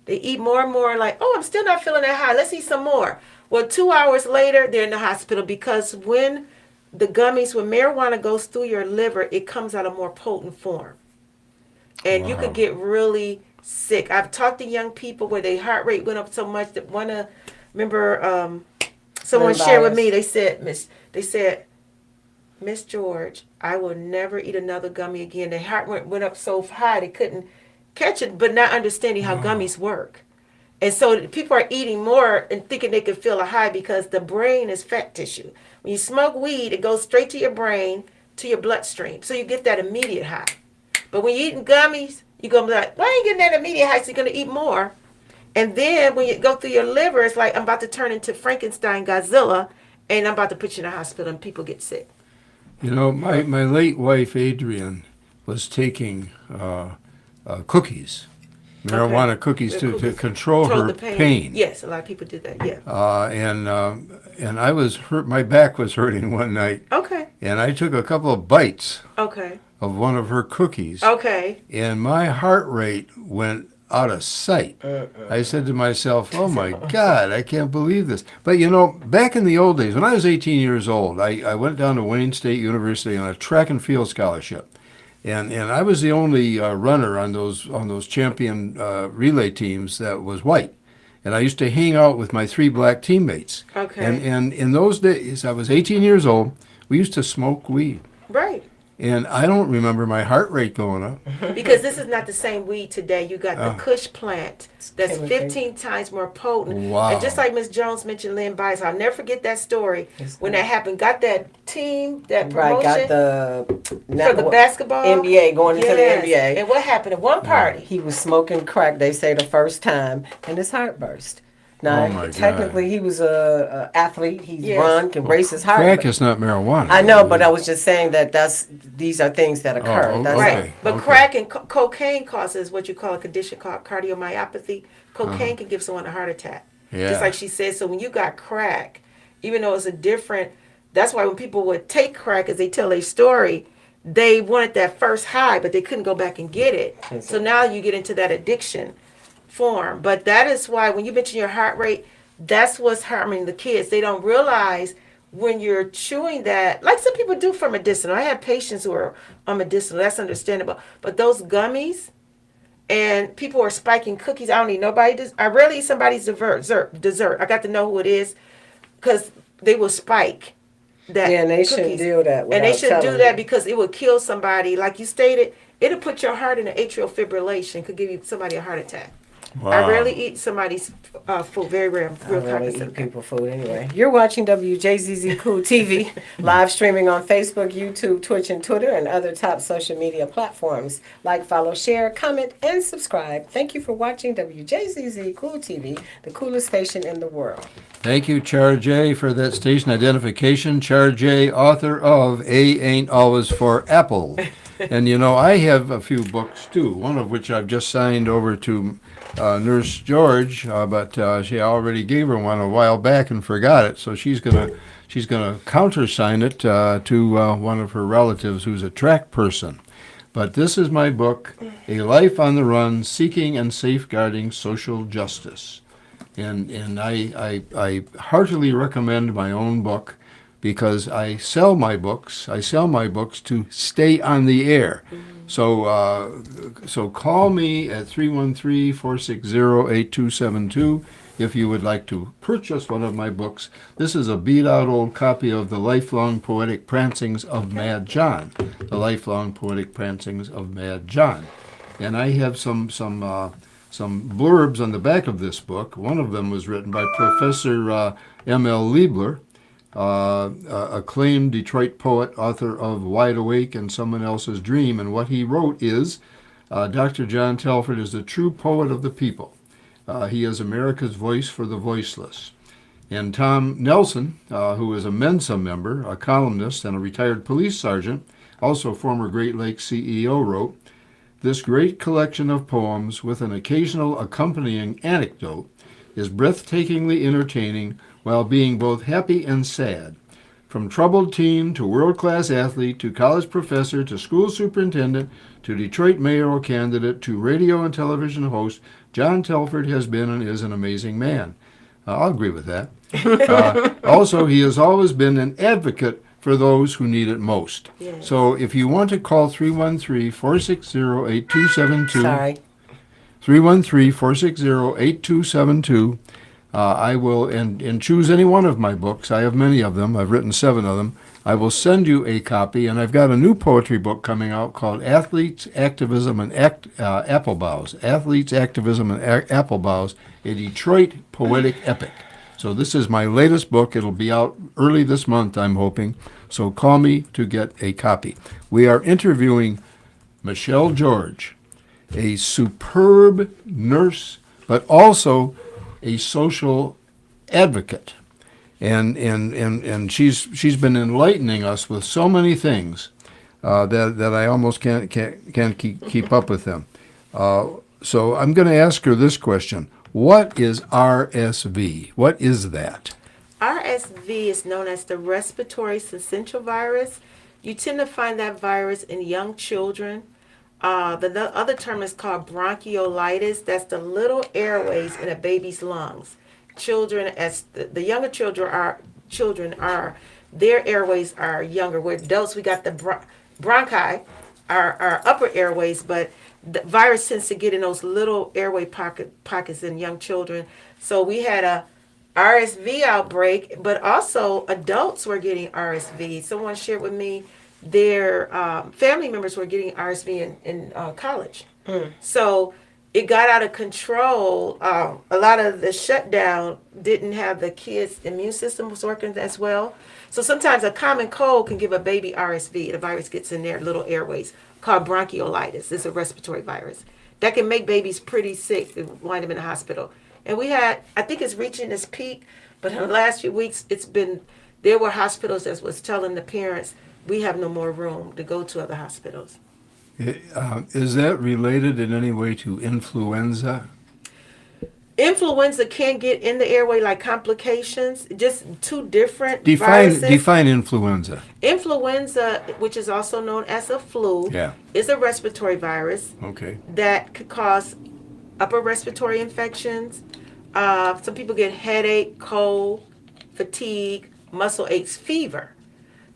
They eat more and more like, oh, I'm still not feeling that high. Let's eat some more. Well, 2 hours later, they're in the hospital because when marijuana goes through your liver, it comes out a more potent form. And you could get really sick. I've talked to young people where their heart rate went up so much that someone shared with me, they said, Miss George, I will never eat another gummy again. Their heart went up so high they couldn't catch it, but not understanding how gummies work. And so people are eating more and thinking they can feel a high because the brain is fat tissue. When you smoke weed, it goes straight to your brain, to your bloodstream. So you get that immediate high. But when you're eating gummies, you're going to be like, why are you getting that immediate high? So you're going to eat more. And then when you go through your liver, it's like I'm about to turn into Frankenstein, Godzilla, and I'm about to put you in the hospital and people get sick. My late wife, Adrian, was taking cookies. Marijuana cookies to control her the pain. Yes, a lot of people did that. Yeah. And I was hurt. My back was hurting one night. Okay. And I took a couple of bites Okay. of one of her cookies. Okay. And my heart rate went out of sight. I said to myself, "Oh my God, I can't believe this." But back in the old days, when I was 18 years old, I went down to Wayne State University on a track and field scholarship. And I was the only runner on those champion relay teams that was white. And I used to hang out with my 3 black teammates. Okay. And in those days, I was 18 years old, we used to smoke weed. Right. And I don't remember my heart rate going up. Because this is not the same weed today. You got the Kush plant that's 15 times more potent. Wow. And just like Miss Jones mentioned Lynn Bias, I'll never forget that story. When that happened, got that team, that promotion. Right, got for the basketball. NBA, going into the NBA. And what happened at one party? He was smoking crack, they say, the first time, and his heart burst. Now, Oh, my technically, God. he was a athlete. He's Yes. run, can race his heart. Crack but- is not marijuana. I know, but I was just saying that these are things that occur. Oh, That's okay. Right. But okay. crack and cocaine causes what you call a condition called cardiomyopathy. Cocaine can give someone a heart attack. Yeah. Just like she said. So when you got crack, even though it's a different, that's why when people would take crack as they tell their story, they wanted that first high, but they couldn't go back and get it. So now you get into that addiction form. But that is why when you mention your heart rate, that's what's harming the kids. They don't realize when you're chewing that, like some people do for medicinal. I have patients who are on medicinal. That's understandable. But those gummies, and people are spiking cookies. I don't need nobody. I rarely eat somebody's dessert. I got to know who it is because they will spike that. Yeah, and they cookies. shouldn't do that. And they without shouldn't do telling that you. because it will kill somebody. Like you stated, it'll put your heart in an atrial fibrillation. Could give you somebody a heart attack. Wow. I rarely eat somebody's food. Very rare. I Real really cognizant. eat people food anyway. You're watching WJZZ Cool TV, live streaming on Facebook, YouTube, Twitch, and Twitter, and other top social media platforms. Like, follow, share, comment, and subscribe. Thank you for watching WJZZ Cool TV, the coolest station in the world. Thank you, Char J, for that station identification. Char J, author of A Ain't Always for Apple. And you know, I have a few books too, one of which I've just signed over to Nurse George, but she already gave her one a while back and forgot it, so she's gonna countersign it to one of her relatives who's a track person. But this is my book, A Life on the Run, Seeking and Safeguarding Social Justice. And I heartily recommend my own book because I sell my books. I sell my books to stay on the air. So call me at 313-460-8272 if you would like to purchase one of my books. This is a beat-out old copy of The Lifelong Poetic Prancings of Mad John. The Lifelong Poetic Prancings of Mad John. And I have some blurbs on the back of this book. One of them was written by Professor M.L. Liebler, acclaimed Detroit poet, author of Wide Awake and Someone Else's Dream. And what he wrote is, Dr. John Telford is the true poet of the people. He is America's voice for the voiceless. And Tom Nelson, who is a Mensa member, a columnist, and a retired police sergeant, also former Great Lakes CEO, wrote, "This great collection of poems with an occasional accompanying anecdote is breathtakingly entertaining while being both happy and sad. From troubled teen to world-class athlete to college professor to school superintendent to Detroit mayoral candidate to radio and television host, John Telford has been and is an amazing man." I'll agree with that. Also, he has always been an advocate for those who need it most. Yes. So if you want to call 313-460-8272, Sorry. 313-460-8272, I will, and choose any one of my books. I have many of them. I've written 7 of them. I will send you a copy, and I've got a new poetry book coming out called Athletes, Activism, and Apple Boughs. Athletes, Activism, and Apple Boughs, a Detroit poetic epic. So this is my latest book. It'll be out early this month, I'm hoping. So call me to get a copy. We are interviewing Michelle George, a superb nurse, but also a social advocate. And she's been enlightening us with so many things that I almost can't keep up with them. So I'm going to ask her this question. What is RSV? What is that? RSV is known as the respiratory syncytial virus. You tend to find that virus in young children. The other term is called bronchiolitis. That's the little airways in a baby's lungs. Children, as the younger children are, their airways are younger. With adults, we got the bronchi, our upper airways, but the virus tends to get in those little airway pockets in young children. So we had a RSV outbreak, but also adults were getting RSV. Someone shared with me their family members were getting RSV in college. So it got out of control. A lot of the shutdown didn't have the kids' immune system was working as well. So sometimes a common cold can give a baby RSV. The virus gets in their little airways, called bronchiolitis. It's a respiratory virus that can make babies pretty sick and wind them in the hospital. And I think it's reaching its peak, but in the last few weeks, there were hospitals that was telling the parents, we have no more room to go to other hospitals. Is that related in any way to influenza? Influenza can get in the airway like complications, just two different viruses. Define influenza. Influenza, which is also known as a flu, is a respiratory virus that could cause upper respiratory infections. Some people get headache, cold, fatigue, muscle aches, fever.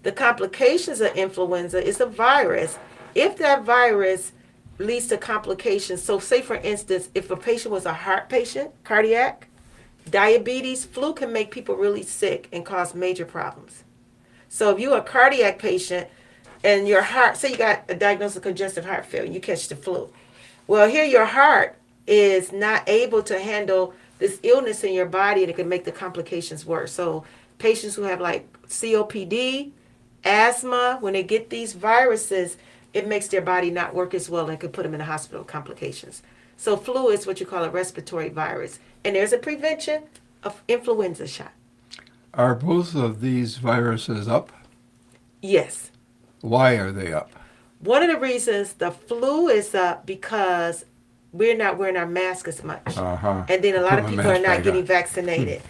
The complications of influenza is a virus. If that virus leads to complications, so say for instance, if a patient was a heart patient, cardiac, diabetes, flu can make people really sick and cause major problems. So if you're a cardiac patient and your heart, say you got a diagnosis of congestive heart failure, you catch the flu. Well, here your heart is not able to handle this illness in your body, and it can make the complications worse. So patients who have like COPD, asthma, when they get these viruses, it makes their body not work as well and could put them in the hospital complications. So flu is what you call a respiratory virus. And there's a prevention of influenza shot. Are both of these viruses up? Yes. Why are they up? One of the reasons the flu is up because we're not wearing our mask as much. And then a lot of people are not getting vaccinated.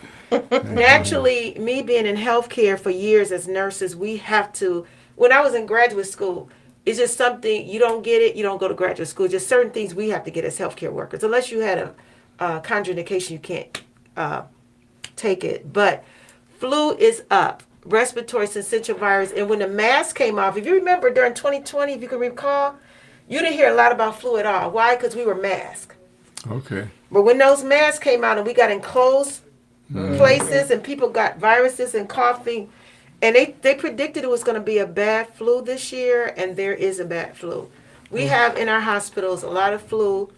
Naturally, me being in healthcare for years as nurses, we have to, when I was in graduate school, it's just something, you don't get it, you don't go to graduate school. Just certain things we have to get as healthcare workers. Unless you had a contraindication, you can't take it. But flu is up, respiratory syncytial virus. And when the mask came off, if you remember during 2020, if you can recall, you didn't hear a lot about flu at all. Why? Because we were masked. Okay. But when those masks came out and we got in closed places and people got viruses and coughing, and they predicted it was going to be a bad flu this year, and there is a bad flu. We have in our hospitals a lot of flu.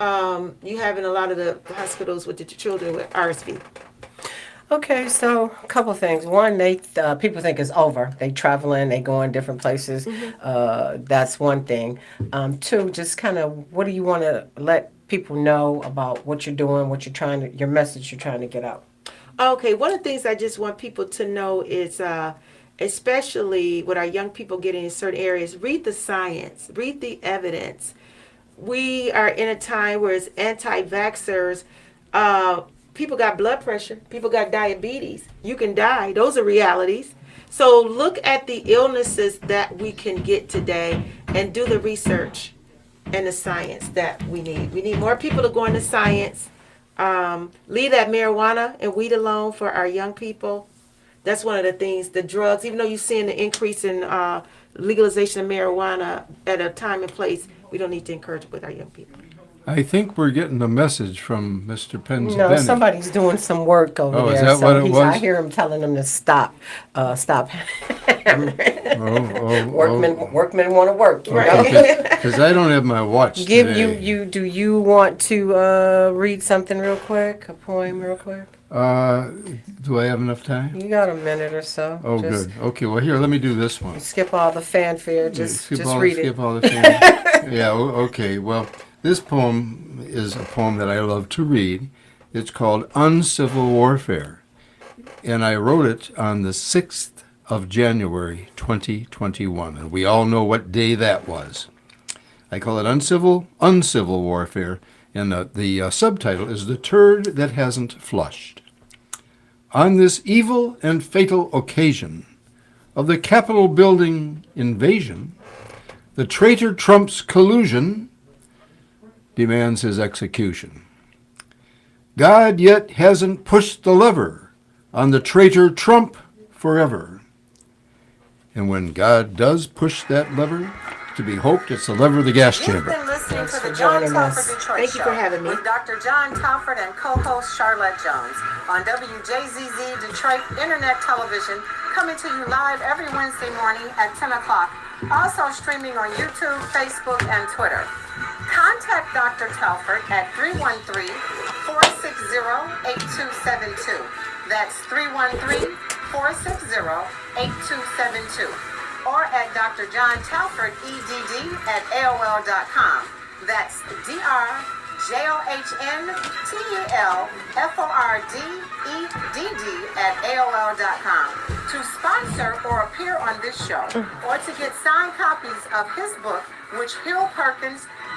You have in a lot of the hospitals with the children with RSV. Okay, so a couple things. One, people think it's over. They traveling, they going different places. That's one thing. Two, just kind of what do you want to let people know about what you're doing, your message you're trying to get out? Okay, one of the things I just want people to know is, especially with our young people getting in certain areas, read the science, read the evidence. We are in a time where it's anti-vaxxers. People got blood pressure. People got diabetes. You can die. Those are realities. So look at the illnesses that we can get today and do the research and the science that we need. We need more people to go into science. Leave that marijuana and weed alone for our young people. That's one of the things. The drugs, even though you're seeing the increase in legalization of marijuana at a time and place, we don't need to encourage it with our young people. I think we're getting a message from Mr. Pennsylvania. No, somebody's doing some work over there. Is that what it was? I hear him telling them to stop hammering. Workmen want to work. Because I don't have my watch today. Do you want to read something real quick? A poem real quick? Do I have enough time? You got a minute or so. Oh, good. Okay, well, here, let me do this one. Skip all the fanfare. Just read it. Skip all the fanfare. Yeah, okay. Well, this poem is a poem that I love to read. It's called Uncivil Warfare, and I wrote it on the 6th of January, 2021, and we all know what day that was. I call it Uncivil Warfare, and the subtitle is The Turd That Hasn't Flushed. On this evil and fatal occasion of the Capitol building invasion, the traitor Trump's collusion demands his execution. God yet hasn't pushed the lever on the traitor Trump forever. And when God does push that lever, to be hoped it's the lever of the gas chamber. You've been listening Thanks to for the John joining Telford us. Detroit Thank you Show for having me. with Dr. John Telford and co-host Charlotte Jones on WJZZ Detroit Internet Television, coming to you live every Wednesday morning at 10 o'clock. Also streaming on YouTube, Facebook, and Twitter. Contact Dr. Telford at 313-460-8272. That's 313-460-8272. Or at Dr. John Telford, EDD, at AOL.com. That's JohnTelfordedd@AOL.com to sponsor or appear on this show, or to get signed copies of his book, which Hill Perkins